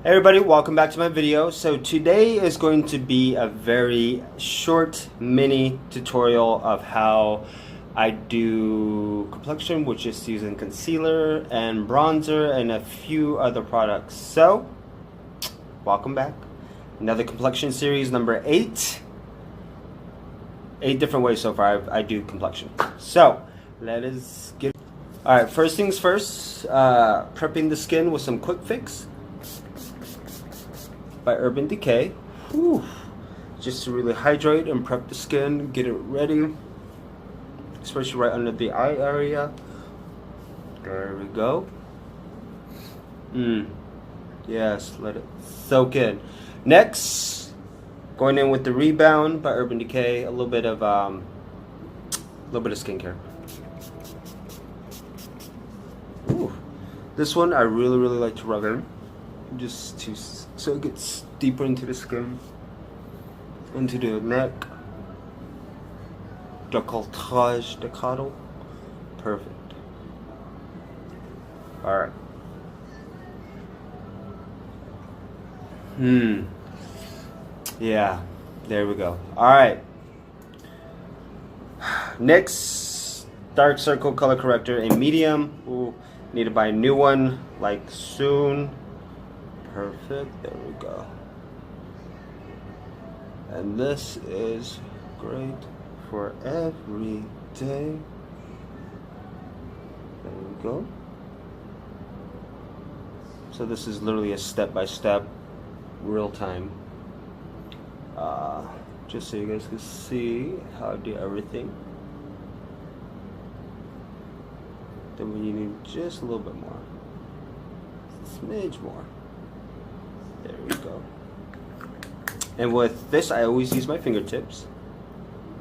Hey everybody, welcome back to my video. So today is going to be a very short mini tutorial of how I do complexion, which is using concealer and bronzer and a few other products. So welcome back. Another complexion series, number 8. 8 different ways so far I do complexion. So let us get. Alright, first things first, prepping the skin with some Quick Fix by Urban Decay. Whew. Just to really hydrate and prep the skin, get it ready, especially right under the eye area. There we go. Yes, let it soak in. Next, going in with the Rebound by Urban Decay, a little bit of skincare. Ooh. This one I really like to rub in, just to so it gets deeper into the skin, into the neck, décolletage, décolletage. Perfect. All right. Yeah, there we go. All right. Next, dark circle color corrector in medium. Ooh, need to buy a new one like soon. Perfect, there we go. And this is great for every day. There we go. So this is literally a step-by-step, real-time. Just so you guys can see how I do everything. Then we need just a little bit more. A smidge more. There we go. And with this, I always use my fingertips,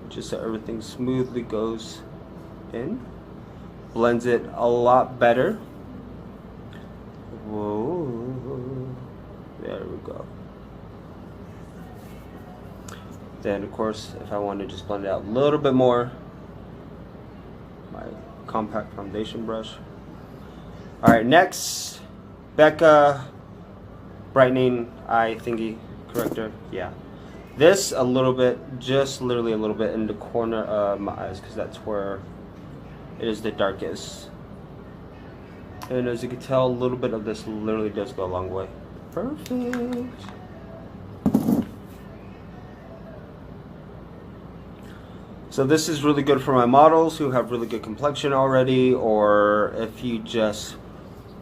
just so everything smoothly goes in. Blends it a lot better. Whoa. There we go. Then, of course, if I want to just blend it out a little bit more, my compact foundation brush. Alright, next, Becca brightening eye thingy corrector. Yeah, this a little bit, just literally a little bit in the corner of my eyes, because that's where it is the darkest. And as you can tell, a little bit of this literally does go a long way. Perfect. So this is really good for my models who have really good complexion already, or if you just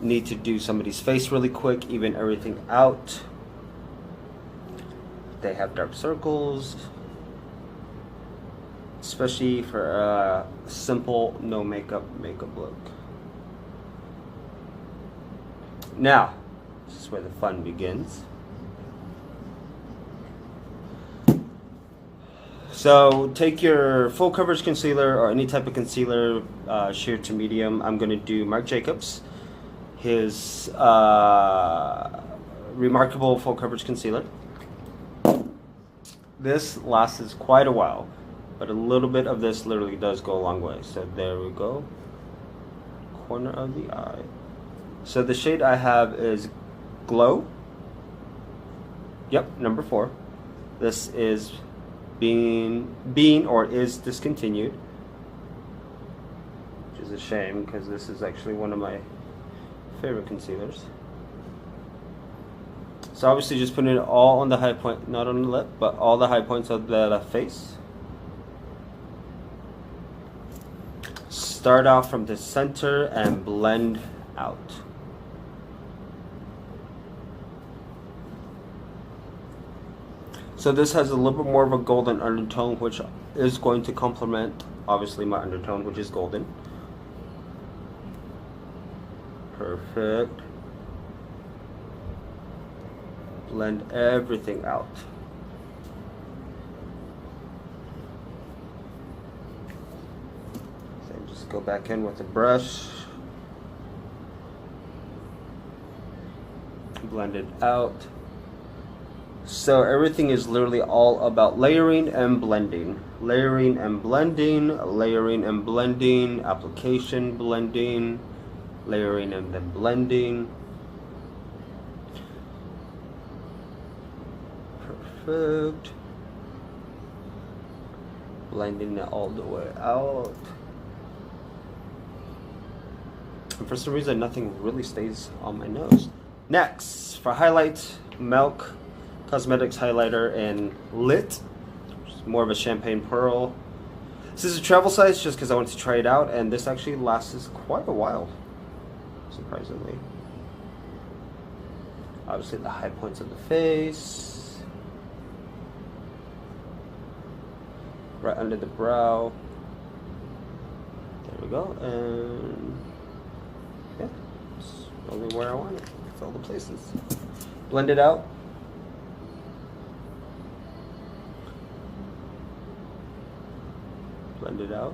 need to do somebody's face really quick, even everything out. They have dark circles, especially for a simple no makeup look. Now, this is where the fun begins. So take your full coverage concealer or any type of concealer, sheer to medium. I'm going to do Marc Jacobs, his remarkable full coverage concealer. This lasts quite a while, but a little bit of this literally does go a long way. So there we go, corner of the eye. So the shade I have is Glow. Yep, number 4. This is being or is discontinued, which is a shame because this is actually one of my favorite concealers. So obviously just putting it all on the high point, not on the lip, but all the high points of the face. Start off from the center and blend out. So this has a little bit more of a golden undertone, which is going to complement obviously my undertone, which is golden. Perfect. Blend everything out. So just go back in with the brush. Blend it out. So everything is literally all about layering and blending. Layering and blending, layering and blending, application blending, layering and then blending. Perfect. Blending it all the way out. And for some reason, nothing really stays on my nose. Next, for highlight, Milk Cosmetics highlighter in Lit. More of a champagne pearl. This is a travel size just because I wanted to try it out, and this actually lasts quite a while, surprisingly. Obviously the high points of the face, right under the brow. There we go, and yeah, it's only where I want it. It's all the places. Blend it out. Blend it out.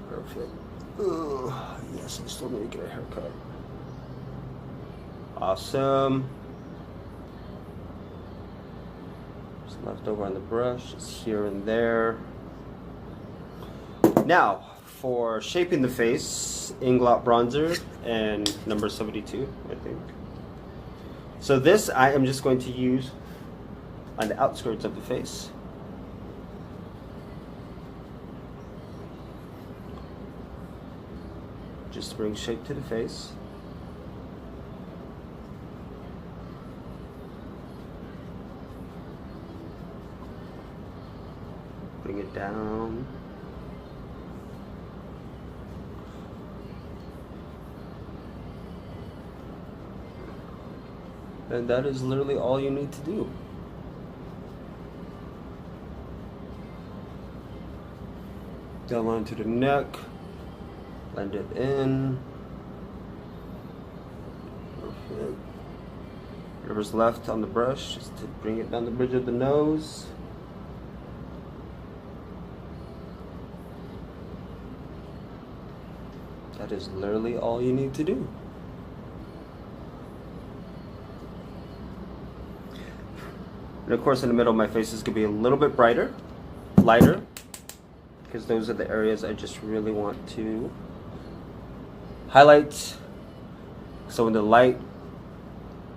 Perfect. Ugh, yes, I still need to get a haircut. Awesome. Just left over on the brush, just here and there. Now, for shaping the face, Inglot bronzer and number 72, I think. So this I am just going to use on the outskirts of the face. Just to bring shape to the face. Bring it down. And that is literally all you need to do. Down line to the neck. Blend it in. Perfect. Whatever's left on the brush, just to bring it down the bridge of the nose. That is literally all you need to do. And of course in the middle of my face is going to be a little bit brighter, lighter, because those are the areas I just really want to highlight. So when the light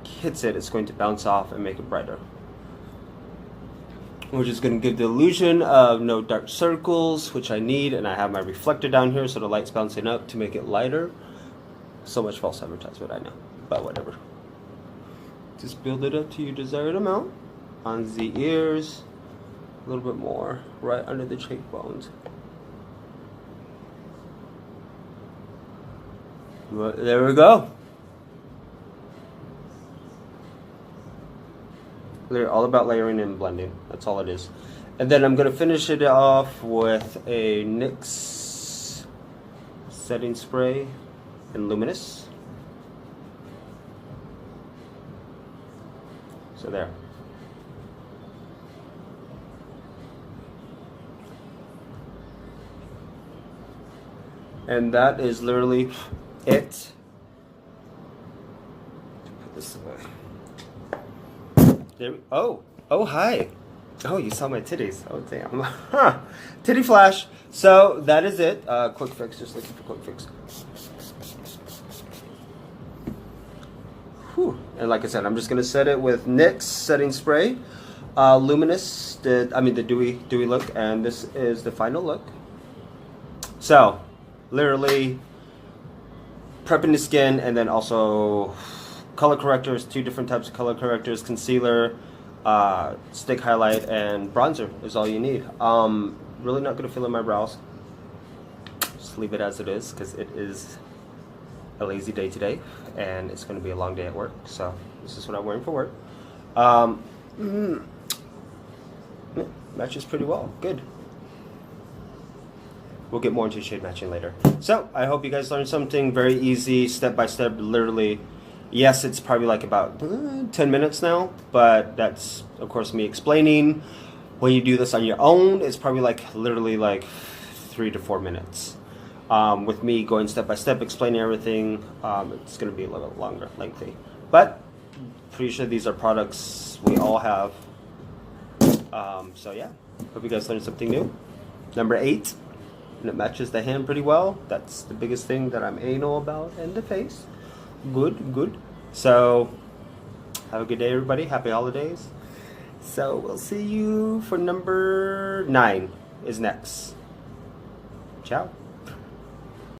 hits it, it's going to bounce off and make it brighter. Which is going to give the illusion of no dark circles, which I need, and I have my reflector down here so the light's bouncing up to make it lighter. So much false advertisement, I know, but whatever. Just build it up to your desired amount. On the ears, a little bit more, right under the cheekbones. But there we go. They're all about layering and blending. That's all it is. And then I'm going to finish it off with a NYX setting spray in Luminous. So there. And that is literally it. Put this away. There. Oh, hi. Oh, you saw my titties. Oh, damn. Huh. Titty flash. So that is it. Quick fix. Just looking for quick fix. Whew. And like I said, I'm just gonna set it with NYX setting spray, Luminous. The dewy look, and this is the final look. So. Literally prepping the skin, and then also color correctors, 2 different types of color correctors, concealer, stick highlight, and bronzer is all you need. Really not going to fill in my brows. Just leave it as it is, because it is a lazy day today, and it's going to be a long day at work, so this is what I'm wearing for work. Matches pretty well. Good. We'll get more into shade matching later. So, I hope you guys learned something very easy, step by step, literally. Yes, it's probably like about 10 minutes now, but that's, of course, me explaining. When you do this on your own, it's probably like literally like 3 to 4 minutes. With me going step by step, explaining everything, it's going to be a little bit longer, lengthy. But, pretty sure these are products we all have. So yeah, hope you guys learned something new. Number 8. And it matches the hand pretty well. That's the biggest thing that I'm anal about in the face. Good. So, have a good day, everybody. Happy holidays. So, we'll see you for number 9 is next. Ciao.